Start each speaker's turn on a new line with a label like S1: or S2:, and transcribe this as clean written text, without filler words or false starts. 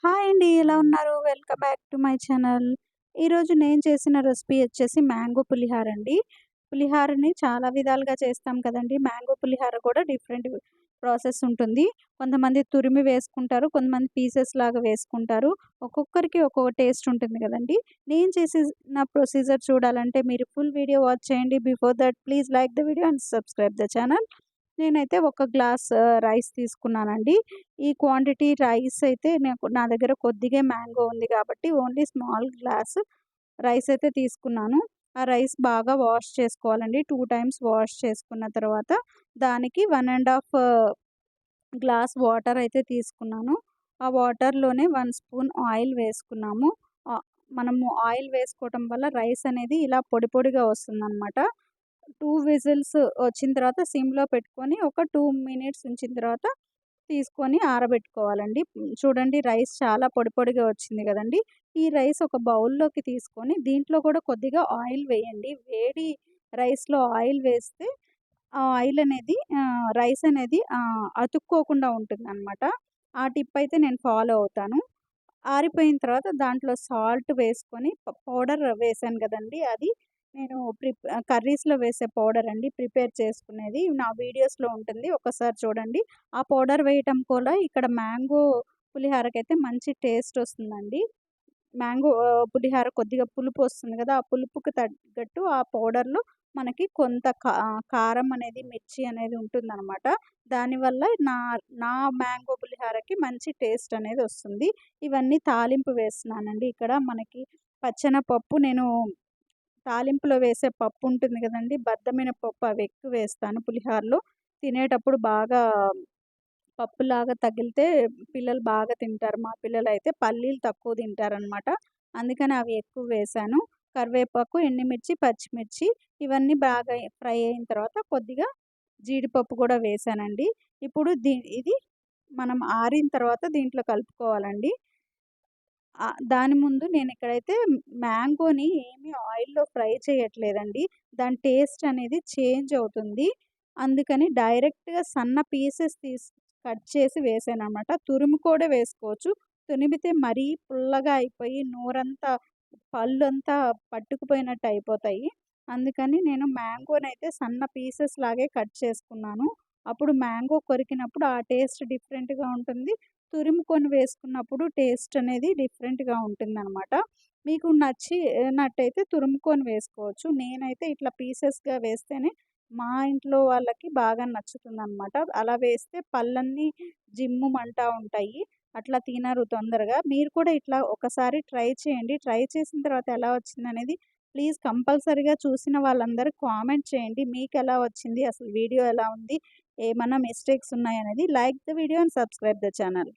S1: Hi అండి. ఎలా ఉన్నారు? Welcome back to my channel. ఈరోజు నేను చేసిన రెసిపీ వచ్చేసి మ్యాంగో పులిహార అండి. పులిహారని చాలా విధాలుగా చేస్తాం కదండీ! మ్యాంగో పులిహార కూడా డిఫరెంట్ ప్రాసెస్ ఉంటుంది. కొంతమంది తురిమి వేసుకుంటారు. కొంతమంది పీసెస్ లాగా వేసుకుంటారు. ఒక్కొక్కరికి ఒక్కొక్క టేస్ట్ ఉంటుంది కదండీ! నేను చేసిన ప్రొసీజర్ చూడాలంటే మీరు ఫుల్ వీడియో వాచ్ చేయండి. Before that please like the video and subscribe the channel. నేనైతే ఒక గ్లాస్ రైస్ తీసుకున్నానండి. ఈ క్వాంటిటీ రైస్ అయితే నా దగ్గర కొద్దిగే మ్యాంగో ఉంది కాబట్టి ఓన్లీ స్మాల్ గ్లాస్ రైస్ అయితే తీసుకున్నాను. ఆ రైస్ బాగా వాష్ చేసుకోవాలండి. 2 టైమ్స్ వాష్ చేసుకున్న తర్వాత దానికి 1 ½ గ్లాస్ వాటర్ అయితే తీసుకున్నాను. ఆ వాటర్‌లోనే 1 స్పూన్ ఆయిల్ వేసుకున్నాము. మనము ఆయిల్ వేసుకోవటం వల్ల రైస్ అనేది ఇలా పొడి పొడిగా వస్తుందనమాట. 2 విజిల్స్ వచ్చిన తర్వాత సిమ్‌లో పెట్టుకొని ఒక 2 మినిట్స్ ఉంచిన తర్వాత తీసుకొని ఆరబెట్టుకోవాలండి. చూడండి రైస్ చాలా పొడి పొడిగా వచ్చింది గదండీ! ఈ రైస్ ఒక బౌల్‌లోకి తీసుకొని దీంట్లో కూడా కొద్దిగా ఆయిల్ వేయండి. వేడి రైస్‌లో ఆయిల్ వేస్తే ఆ ఆయిల్ అనేది రైస్ అనేది అతుక్కోకుండా ఉంటుందనమాట. ఆ టిప్ అయితే నేను ఫాలో అవుతాను. ఆరిపోయిన తర్వాత దాంట్లో సాల్ట్ వేసుకొని పౌడర్ వేశాను గదండీ! అది నేను కర్రీస్‌లో వేసే పౌడర్ అండి. ప్రిపేర్ చేసుకునేది. నా వీడియోస్‌లో ఉంటుంది. ఒకసారి చూడండి. ఆ పౌడర్ వేయటం కూడా ఇక్కడ మ్యాంగో పులిహారకైతే మంచి టేస్ట్ వస్తుందండి. మ్యాంగో పులిహార కొద్దిగా పులుపొస్తుంది గదా! ఆ పులుపుకి తగ్గట్టు ఆ పౌడర్‌లో మనకి కొంత కారం అనేది, మిర్చి అనేది ఉంటుందనమాట. దానివల్ల నా నా మ్యాంగో పులిహారకి మంచి టేస్ట్ అనేదొస్తుంది. ఇవన్నీ తాలింపు వేస్తున్నానండి. ఇక్కడ మనకి పచ్చెనపప్పు నేను తాలింపులో వేసే పప్పుంటుంది గదండీ! బద్దమినపప్పు అవి ఎక్కువ వేస్తాను పులిహోరలో. తినేటప్పుడు బాగా పప్పులాగా తగిలితే పిల్లలు బాగా తింటారు. మా పిల్లలైతే పల్లీలు తక్కువ తింటారనమాట. అందుకని అవి ఎక్కువ వేశాను. కరివేపాకు, ఎండుమిర్చి, పచ్చిమిర్చి ఇవన్నీ బాగా ఫ్రై అయిన తర్వాత కొద్దిగా జీడిపప్పు కూడా వేశానండి. ఇప్పుడు ఇది మనం ఆరిన తర్వాత దీంట్లో కలుపుకోవాలండి. దాని ముందు నేనిక్కడైతే మ్యాంగోని ఏమి ఆయిల్‌లో ఫ్రై చేయట్లేదండి. దాని టేస్ట్ అనేది చేంజ్ అవుతుంది. అందుకని డైరెక్ట్‌గా సన్న పీసెస్ కట్ చేసి వేసాననమాట. తురుము కూడా వేసుకోవచ్చు. తురిమితే మరీ పుల్లగా అయిపోయి నోరంతా, పళ్ళంతా పట్టుకుపోయినట్టు అయిపోతాయి. అందుకని నేను మ్యాంగోనైతే సన్న పీసెస్ లాగే కట్ చేసుకున్నాను. అప్పుడు మ్యాంగో కొరికినప్పుడు ఆ టేస్ట్ డిఫరెంట్‌గా ఉంటుంది. తురుముకొని వేసుకున్నప్పుడు టేస్ట్ అనేది డిఫరెంట్‌గా ఉంటుందనమాట. మీకు నట్టయితే తురుముకొని వేసుకోవచ్చు. నేనైతే ఇట్లా పీసెస్‌గా వేస్తేనే మా ఇంట్లో వాళ్ళకి బాగా నచ్చుతుందనమాట. అలా వేస్తే పళ్ళన్నీ జిమ్ముమంటా ఉంటాయి. అట్లా తినరు తొందరగా. మీరు కూడా ఇట్లా ఒకసారి ట్రై చేయండి. ట్రై చేసిన తర్వాత ఎలా వచ్చిందనేది ప్లీజ్ కంపల్సరీగా చూసిన వాళ్ళందరూ కామెంట్ చేయండి. మీకెలా వచ్చింది? అసలు వీడియో ఎలా ఉంది? ఏమన్నా మిస్టేక్స్ ఉన్నాయనేది. Like the video and subscribe the channel.